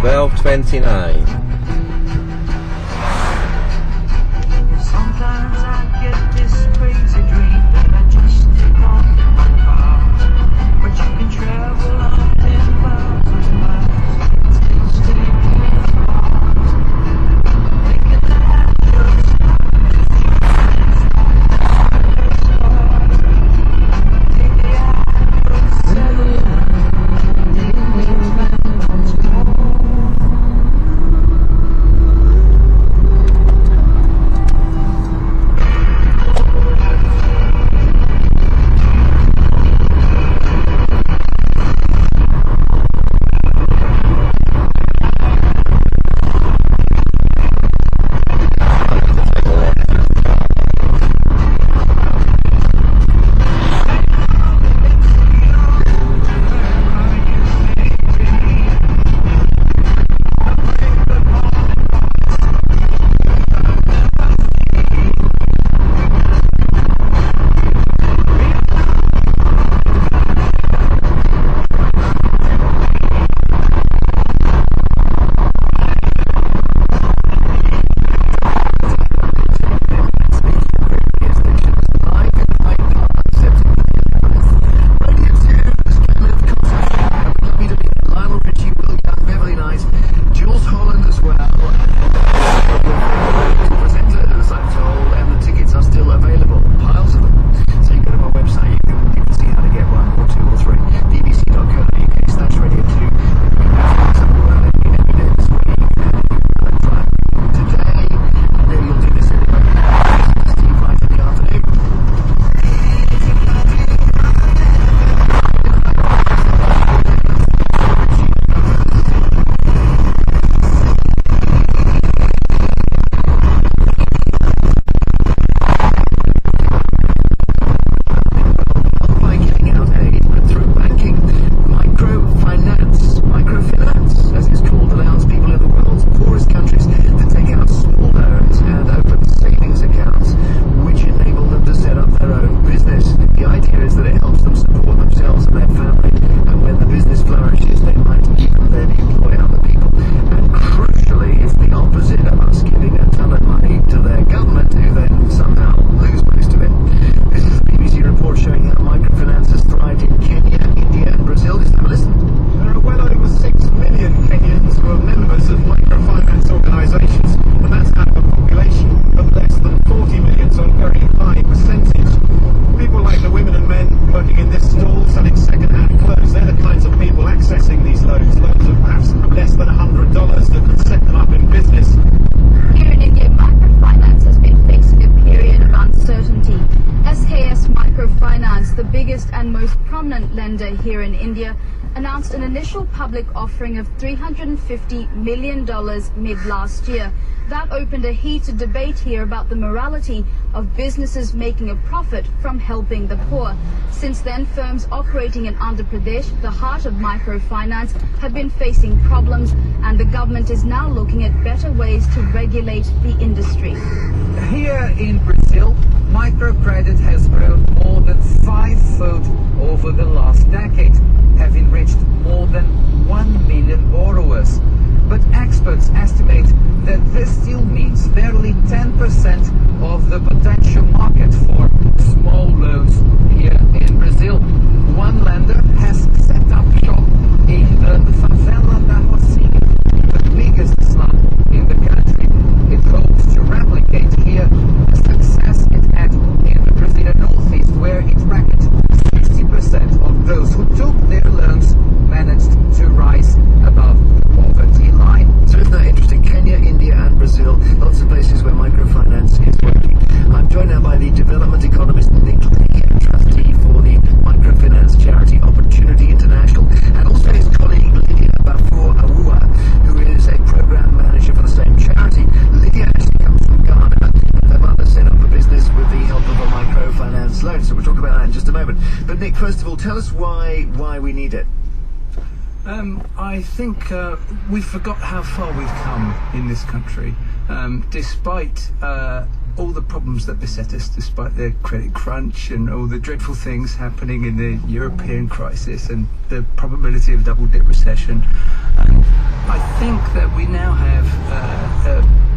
VideoCap0013.asf. Sometimes I get this crazy dream that I just take off in my car, but you can travel up 10,000 miles and still stay far. Thinking that I just the biggest and most prominent lender here in India, announced an initial public offering of $350 million mid last year. That opened a heated debate here about the morality of businesses making a profit from helping the poor. Since then, firms operating in Andhra Pradesh, the heart of microfinance, have been facing problems, and the government is now looking at better ways to regulate the industry. Here in Brazil, microcredit has grown more than 5-fold over the last decade, having reached more than 1 million borrowers. But experts estimate that this still means barely 10% of the potential market for small loans here in Brazil. One lender has set up shop in the favela da Rocinha, the biggest slum in the country. It hopes to replicate here the success it had in the Brazilian Northeast, where it reckoned 60% of those who took their loans managed to rise above the poverty line. So isn't that interesting? Kenya, India and Brazil, lots of places where microfinance is working. I'm joined now by the development economist Nick Lee, trustee for the microfinance charity Opportunity International, and also his colleague Lydia Bafo-Awuah, who is a program manager for the same charity. Lydia actually comes from Ghana, and her mother set up a business with the help of a microfinance loan, so we'll talk about that in just a moment. But Nick, first of all, tell us why we need it. I think we forgot how far we've come in this country. Despite all the problems that beset us, despite the credit crunch and all the dreadful things happening in the European crisis and the probability of a double-dip recession, I think that we now have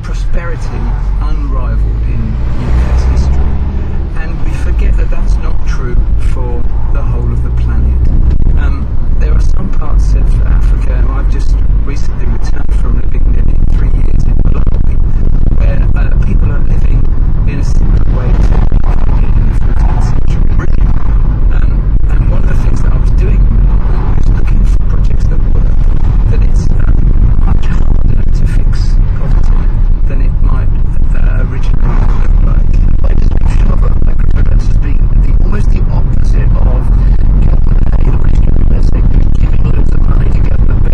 prosperity unrivaled in UK's history, and we forget that that's not true for the whole of the planet. There are some parts of Africa, and I've just recently returned from living nearly 3 years in Malawi, where people are living in a similar way to in the 14th century. And one of the things that I was doing in Malawi was looking for projects that work, that it's much harder to fix poverty than it might originally look like. My description of microfinance as being almost the opposite of government A, the British government saying giving loads of money to government B.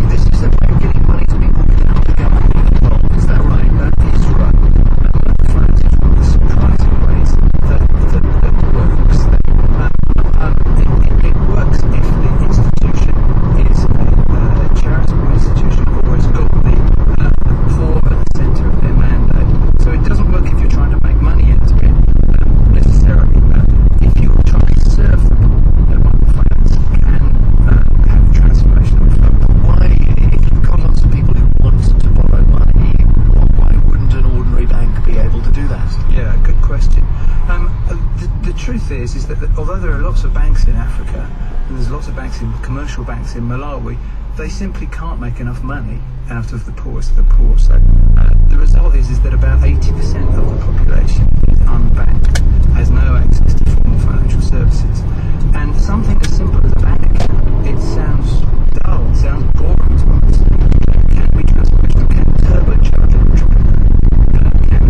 This is a way of getting money to people without the government being involved. Is that right? That is right. Microfinance is one of the surprising ways that works. It works if the institution is a charitable institution or has got the poor at the centre of their mandate. So it doesn't work if you're trying to make money out of it necessarily. If you're trying to serve the poor, microfinance can have transformational effect. Why, if you've got lots of people who want to borrow money, why wouldn't an ordinary bank be able to do that? Yeah, good question. The truth is that although there are lots of banks in Africa, and there's lots of commercial banks in Malawi, they simply can't make enough money out of the poorest of the poor. So the result is that about 80% of the population is unbanked, has no access to formal financial services. And something as simple as a bank, it sounds dull, it sounds boring to us. Can be transformational, can turbocharge entrepreneur, can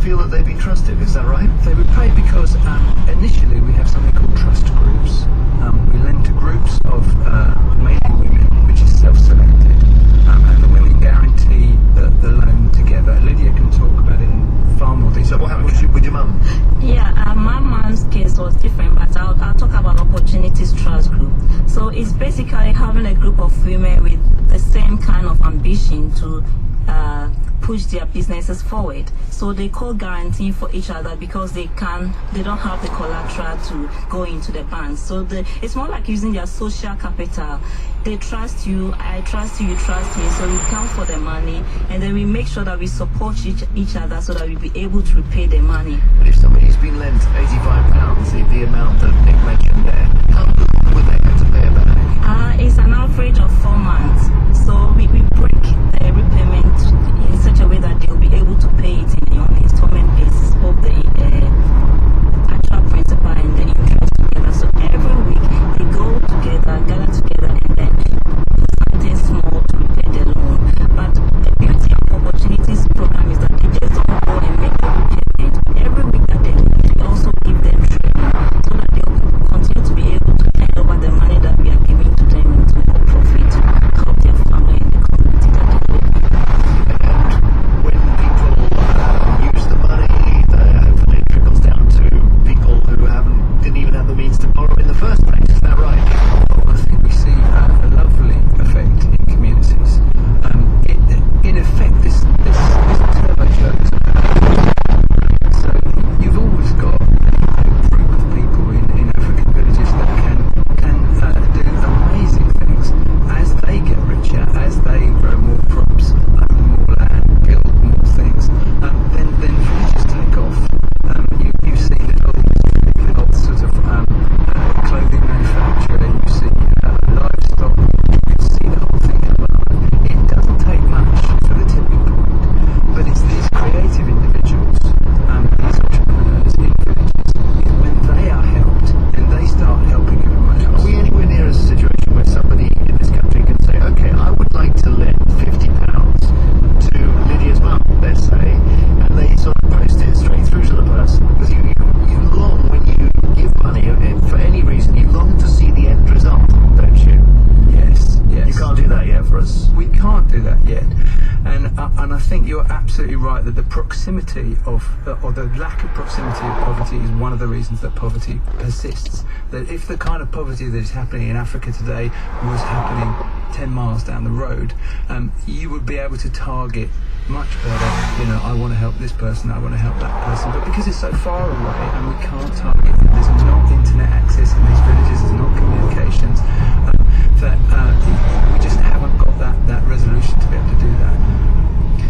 feel that they've been trusted, is that right? They would pay because initially we have something called trust groups. We lend to groups of mainly women, which is self-selected, and the women guarantee the loan together. Lydia can talk about it in far more detail. So what happened with your mum? Yeah, my mom's case was different, but I'll talk about Opportunities Trust Group. So it's basically having a group of women with the same kind of ambition to push their businesses forward. So they co-guarantee for each other because they don't have the collateral to go into the bank. So it's more like using their social capital. They trust you, I trust you, you trust me. So we come for the money, and then we make sure that we support each other so that we'll be able to repay the money. If somebody's been lent £85, the amount that Nick mentioned there, how long would they have to pay it back? It's an average of 4 months. So we break the repayment in such a way that they'll be able to pay it on an installment basis, both the actual principal and the interest together. So every week they go together, gather together, and then do something small to repay the loan. But the beauty of Opportunities program is that they just don't go and make the repayment. Every week that they do, we also give them training so that they will continue to be able to hand over the money that we are giving to them into more profit to help their family and the community that they live in. And when people use the money, hopefully it trickles down to people who didn't even have the means to borrow in the first place. Is that right? I think we see a lovely effect in communities. In effect, this turbocharges. So you've always got a group of people in African villages that can do amazing things as they get richer, as they grow more crops, own more land, build more things. Then villages take off. You see little sort of clothing manufacturer. You see livestock. You see the whole thing come alive. It doesn't take much for the tipping point, but it's these creative individuals, these entrepreneurs in villages, when they are helped, and they start helping everyone else. Are we anywhere near a situation where somebody in this country can say, okay, I would like to lend £50 to Lydia's mum, let's say, and they sort of post it straight through to the person? Because you long, when you give money, for any reason, you long to see the end result, don't you? Yes. You can't do that yet for us. We can't do that yet, and I think you're absolutely right that the proximity or the lack of proximity of poverty is one of the reasons that poverty persists. That if the kind of poverty that is happening in Africa today was happening 10 miles down the road, you would be able to target much better. I want to help this person, I want to help that person, but because it's so far away and we can't target them, there's no internet access in these villages, there's no communications, that we just haven't got that resolution to be able to do that.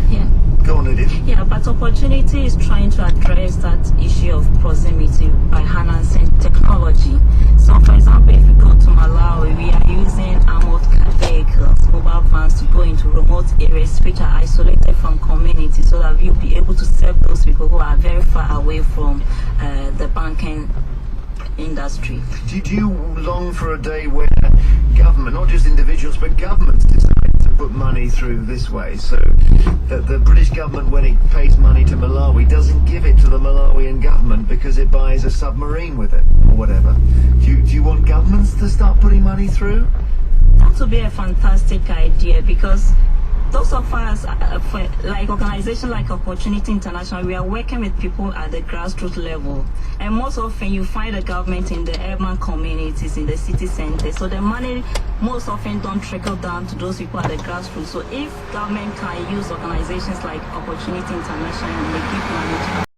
Yeah. Go on, Lydia. Yeah, but Opportunity is trying to address that issue of proximity by harnessing technology. So, for example, if you go to Malawi, we are using armored car vehicles, mobile vans to go into remote areas which are isolated from community, so that we'll be able to serve those people who are very far away from the banking industry. Do you long for a day where government, not just individuals, but governments decide to put money through this way? So that the British government, when it pays money to Malawi, doesn't give it to the Malawian government because it buys a submarine with it or whatever. Do you want governments to start putting money through? That would be a fantastic idea, because those of us, like organizations like Opportunity International, we are working with people at the grassroots level. And most often you find the government in the urban communities, in the city centers. So the money most often don't trickle down to those people at the grassroots. So if government can use organizations like Opportunity International and they give money to